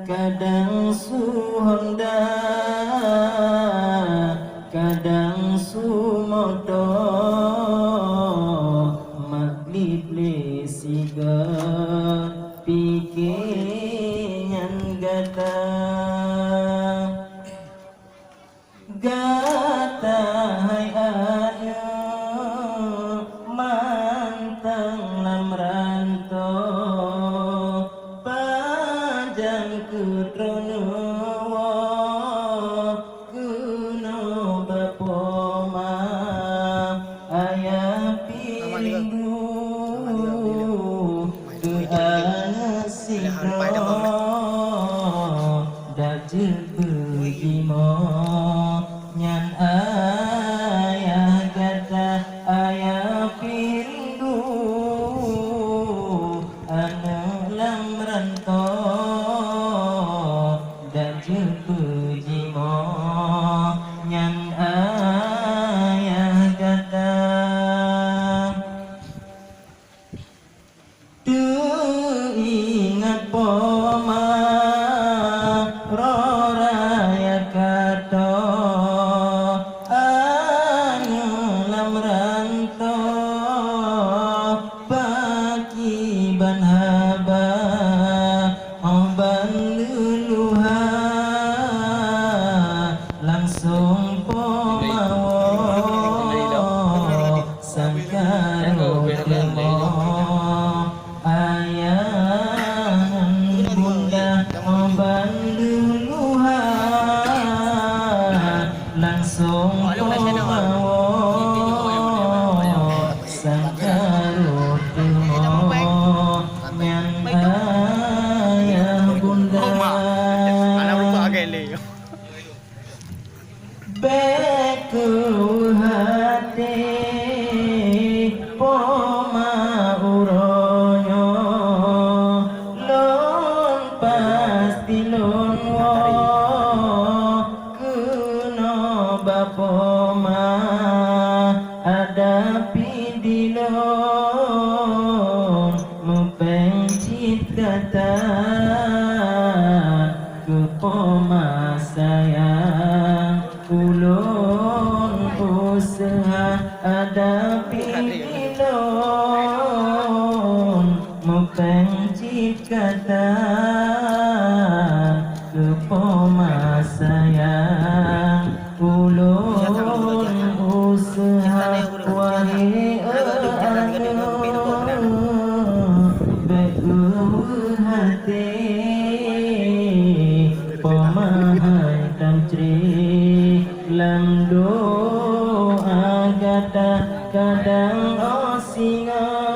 Kadang suhonda, kadang sumodo, maklib lesiga, pikingan gata, gata hai ayu, mantang lam rantau, panjang kutrono kuno bapoma ayah pindu ke anasino dajil bujimo nyan ayah kata ayah pindu anu lam rantau dajil bujimo nyan ayah kata ingat poma roraya kato anu lam rantau baki ban haba oban luluha langsung pomawo sangkaro temo ayah bunda oban luluha langsung pomawo sangkaro temo yang ayah bunda beku hati poma uronyo lon pasti lon wo kuno bapoma ada pidilon mupencit kata kepoma sayang ulun usaha ada pilon mupencit kata kepoma sayang ulun usaha wahi hati pemahai tantri lam doa kata kadang osinga